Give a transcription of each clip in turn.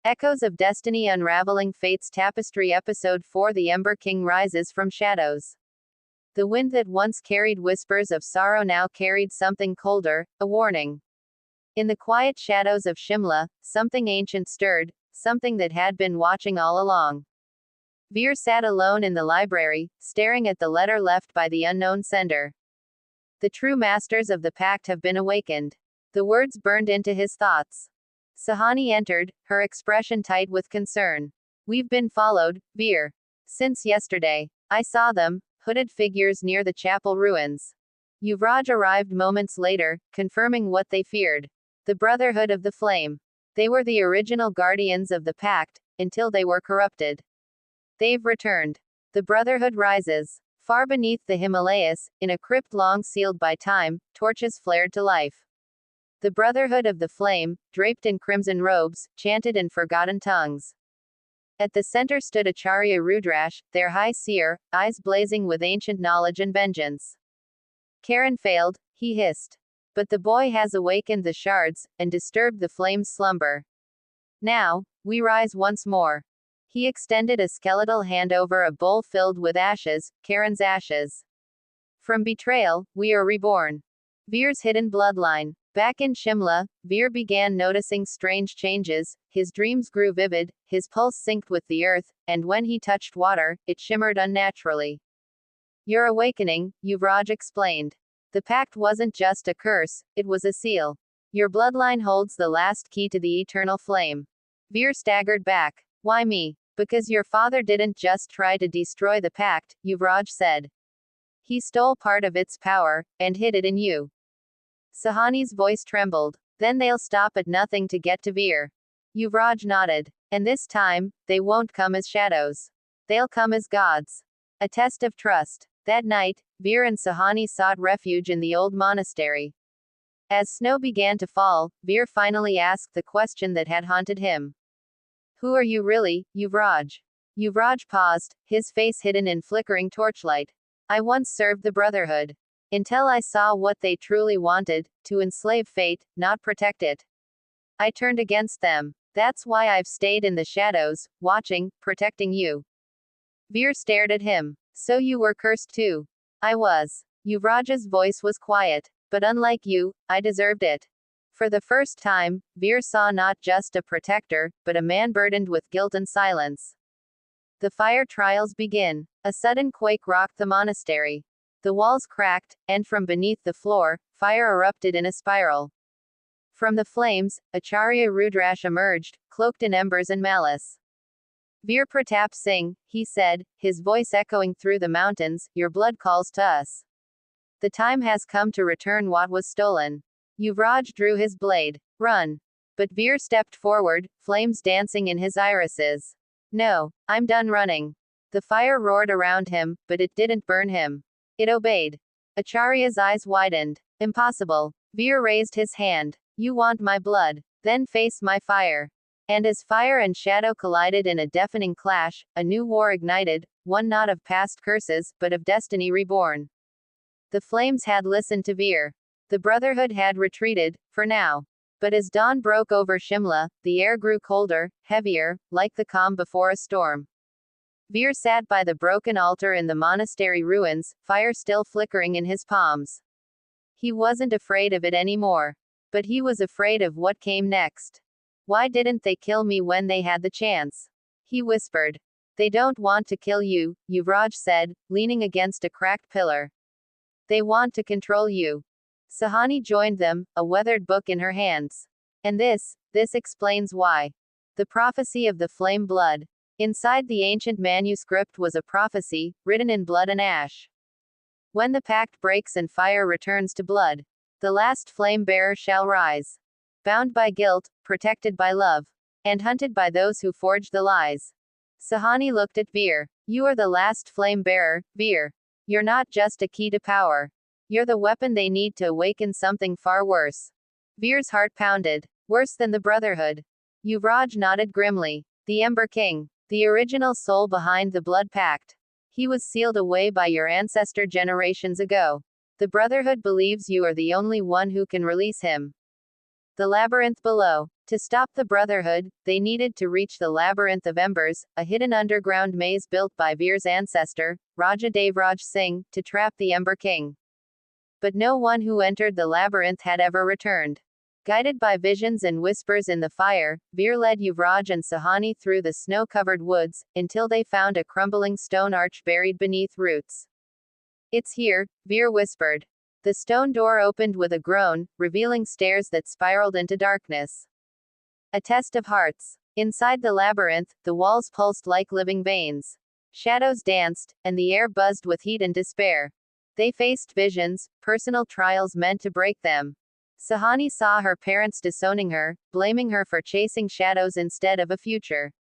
Echoes of Destiny Unraveling Fate's Tapestry Episode 4 The Ember King rises from shadows. The wind that once carried whispers of sorrow now carried something colder, a warning. In the quiet shadows of Shimla, something ancient stirred, something that had been watching all along. Veer sat alone in the library, staring at the letter left by the unknown sender. The true masters of the pact have been awakened. The words burned into his thoughts. Sahani entered, her expression tight with concern. We've been followed, Veer. Since yesterday. I saw them, hooded figures near the chapel ruins. Yuvraj arrived moments later, confirming what they feared. The Brotherhood of the Flame. They were the original guardians of the pact, until they were corrupted. They've returned. The Brotherhood rises. Far beneath the Himalayas, in a crypt long sealed by time, torches flared to life. The Brotherhood of the Flame, draped in crimson robes, chanted in forgotten tongues. At the center stood Acharya Rudrash, their high seer, eyes blazing with ancient knowledge and vengeance. Karan failed, he hissed. But the boy has awakened the shards, and disturbed the flame's slumber. Now, we rise once more. He extended a skeletal hand over a bowl filled with ashes, Karan's ashes. From betrayal, we are reborn. Veer's hidden bloodline. Back in Shimla, Veer began noticing strange changes. His dreams grew vivid, his pulse synced with the earth, and when he touched water, it shimmered unnaturally. Your awakening, Yuvraj explained. The pact wasn't just a curse, it was a seal. Your bloodline holds the last key to the eternal flame. Veer staggered back. Why me? Because your father didn't just try to destroy the pact, Yuvraj said. He stole part of its power, and hid it in you. Sahani's voice trembled. Then they'll stop at nothing to get to Veer. Yuvraj nodded. And this time, they won't come as shadows. They'll come as gods. A test of trust. That night, Veer and Sahani sought refuge in the old monastery. As snow began to fall, Veer finally asked the question that had haunted him. Who are you really, Yuvraj? Yuvraj paused, his face hidden in flickering torchlight. I once served the Brotherhood. Until I saw what they truly wanted, to enslave fate, not protect it. I turned against them. That's why I've stayed in the shadows, watching, protecting you. Veer stared at him. So you were cursed too. I was. Yuvraj's voice was quiet. But unlike you, I deserved it. For the first time, Veer saw not just a protector, but a man burdened with guilt and silence. The fire trials begin. A sudden quake rocked the monastery. The walls cracked, and from beneath the floor, fire erupted in a spiral. From the flames, Acharya Rudrash emerged, cloaked in embers and malice. Veer Pratap Singh, he said, his voice echoing through the mountains, your blood calls to us. The time has come to return what was stolen. Yuvraj drew his blade. Run. But Veer stepped forward, flames dancing in his irises. No, I'm done running. The fire roared around him, but it didn't burn him. It obeyed. Acharya's eyes widened. Impossible. Veer raised his hand. You want my blood? Then face my fire. And as fire and shadow collided in a deafening clash, a new war ignited, one not of past curses, but of destiny reborn. The flames had listened to Veer. The Brotherhood had retreated, for now. But as dawn broke over Shimla, the air grew colder, heavier, like the calm before a storm. Veer sat by the broken altar in the monastery ruins, fire still flickering in his palms. He wasn't afraid of it anymore. But he was afraid of what came next. Why didn't they kill me when they had the chance? He whispered. They don't want to kill you, Yuvraj said, leaning against a cracked pillar. They want to control you. Sahani joined them, a weathered book in her hands. And this explains why. The prophecy of the flame blood. Inside the ancient manuscript was a prophecy, written in blood and ash. When the pact breaks and fire returns to blood, the last flame bearer shall rise. Bound by guilt, protected by love, and hunted by those who forged the lies. Sahani looked at Veer. You are the last flame bearer, Veer. You're not just a key to power. You're the weapon they need to awaken something far worse. Veer's heart pounded. Worse than the Brotherhood. Yuvraj nodded grimly. The Ember King. The original soul behind the blood pact. He was sealed away by your ancestor generations ago. The Brotherhood believes you are the only one who can release him. The labyrinth below. To stop the Brotherhood, they needed to reach the Labyrinth of Embers, a hidden underground maze built by Veer's ancestor, Raja Devraj Singh, to trap the Ember King. But no one who entered the labyrinth had ever returned. Guided by visions and whispers in the fire, Veer led Yuvraj and Sahani through the snow-covered woods, until they found a crumbling stone arch buried beneath roots. "It's here," Veer whispered. The stone door opened with a groan, revealing stairs that spiraled into darkness. A test of hearts. Inside the labyrinth, the walls pulsed like living veins. Shadows danced, and the air buzzed with heat and despair. They faced visions, personal trials meant to break them. Sahani saw her parents disowning her, blaming her for chasing shadows instead of a future.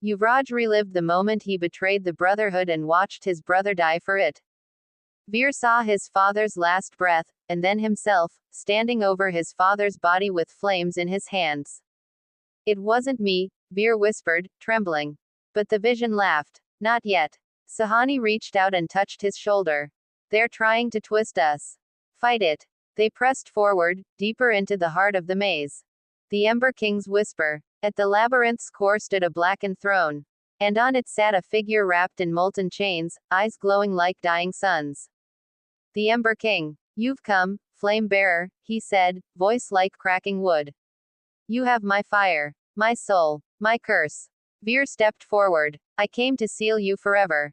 Yuvraj relived the moment he betrayed the Brotherhood and watched his brother die for it. Veer saw his father's last breath, and then himself, standing over his father's body with flames in his hands. "It wasn't me," Veer whispered, trembling. But the vision laughed. "Not yet." Sahani reached out and touched his shoulder. "They're trying to twist us. Fight it." They pressed forward, deeper into the heart of the maze. The Ember King's whisper. At the labyrinth's core stood a blackened throne. And on it sat a figure wrapped in molten chains, eyes glowing like dying suns. "The Ember King. You've come, flame bearer," he said, voice like cracking wood. "You have my fire, my soul, my curse." Veer stepped forward. "I came to seal you forever."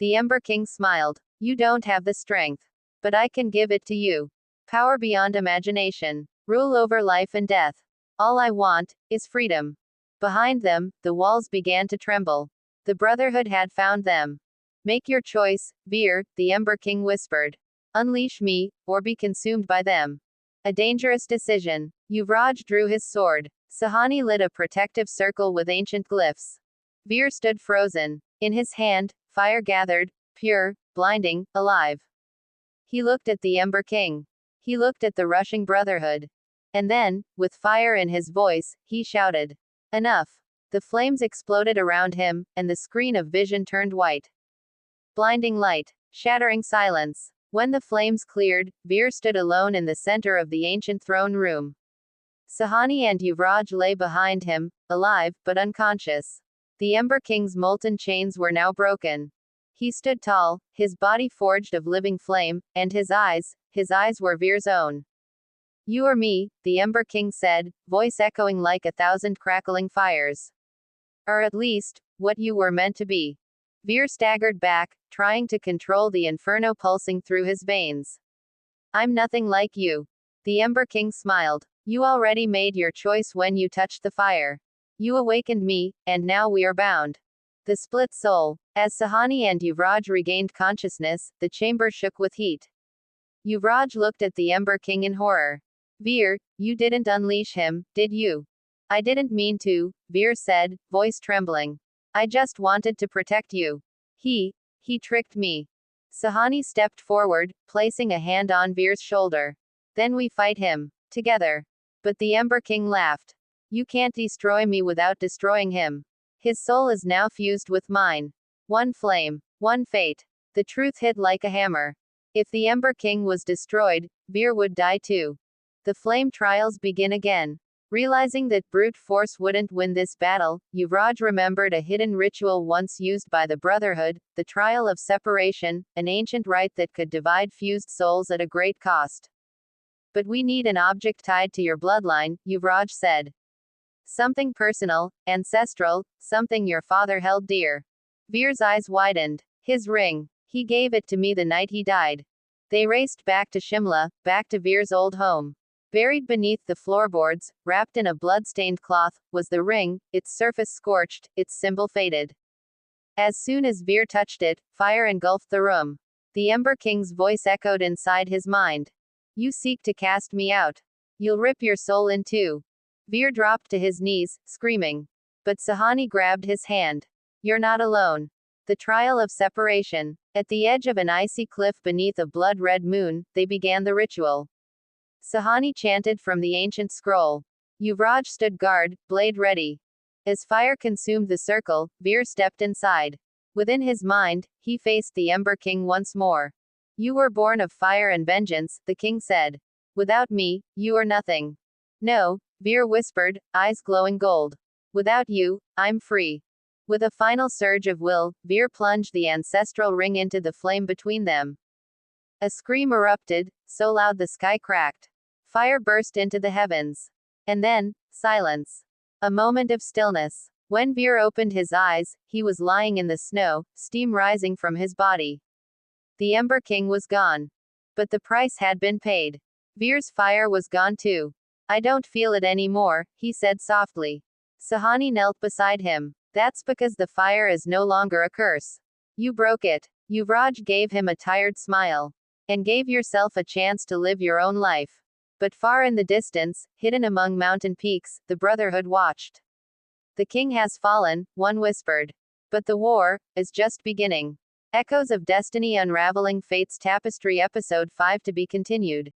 The Ember King smiled. "You don't have the strength. But I can give it to you. Power beyond imagination. Rule over life and death. All I want is freedom." Behind them, the walls began to tremble. The Brotherhood had found them. "Make your choice, Veer," the Ember King whispered. "Unleash me, or be consumed by them." A dangerous decision. Yuvraj drew his sword. Sahani lit a protective circle with ancient glyphs. Veer stood frozen. In his hand, fire gathered, pure, blinding, alive. He looked at the Ember King. He looked at the rushing Brotherhood. And then, with fire in his voice, he shouted, "Enough!" The flames exploded around him, and the screen of vision turned white. Blinding light. Shattering silence. When the flames cleared, Veer stood alone in the center of the ancient throne room. Sahani and Yuvraj lay behind him, alive, but unconscious. The Ember King's molten chains were now broken. He stood tall, his body forged of living flame, and his eyes were Veer's own. "You or me," the Ember King said, voice echoing like 1,000 crackling fires. "Or at least, what you were meant to be." Veer staggered back, trying to control the inferno pulsing through his veins. "I'm nothing like you." The Ember King smiled. "You already made your choice when you touched the fire. You awakened me, and now we are bound." The split soul. As Sahani and Yuvraj regained consciousness, the chamber shook with heat. Yuvraj looked at the Ember King in horror. "Veer, you didn't unleash him, did you?" "I didn't mean to," Veer said, voice trembling. "I just wanted to protect you. He tricked me." Sahani stepped forward, placing a hand on Veer's shoulder. "Then we fight him. Together." But the Ember King laughed. "You can't destroy me without destroying him. His soul is now fused with mine. One flame, one fate." The truth hit like a hammer. If the Ember King was destroyed, Veer would die too. The flame trials begin again. Realizing that brute force wouldn't win this battle, Yuvraj remembered a hidden ritual once used by the Brotherhood, the trial of separation, an ancient rite that could divide fused souls at a great cost. "But we need an object tied to your bloodline," Yuvraj said. "Something personal, ancestral, something your father held dear." Veer's eyes widened. "His ring. He gave it to me the night he died." They raced back to Shimla, back to Veer's old home. Buried beneath the floorboards, wrapped in a blood-stained cloth, was the ring, its surface scorched, its symbol faded. As soon as Veer touched it, fire engulfed the room. The Ember King's voice echoed inside his mind. "You seek to cast me out. You'll rip your soul in two." Veer dropped to his knees, screaming. But Sahani grabbed his hand. "You're not alone." The trial of separation. At the edge of an icy cliff beneath a blood-red moon, they began the ritual. Sahani chanted from the ancient scroll. Yuvraj stood guard, blade ready. As fire consumed the circle, Veer stepped inside. Within his mind, he faced the Ember King once more. "You were born of fire and vengeance," the king said. "Without me, you are nothing." "No," Veer whispered, eyes glowing gold. Without you, I'm free. With a final surge of will, Veer plunged the ancestral ring into the flame between them. A scream erupted, so loud the sky cracked. Fire burst into the heavens. And then, silence. A moment of stillness. When Veer opened his eyes, he was lying in the snow, steam rising from his body. The Ember King was gone. But the price had been paid. Veer's fire was gone too. I don't feel it anymore, he said softly. Sahani knelt beside him. That's because the fire is no longer a curse. You broke it. Yuvraj gave him a tired smile. And gave yourself a chance to live your own life. But far in the distance, hidden among mountain peaks, the Brotherhood watched. The king has fallen, one whispered. But the war is just beginning. Echoes of Destiny Unraveling Fate's Tapestry Episode 5 to be continued.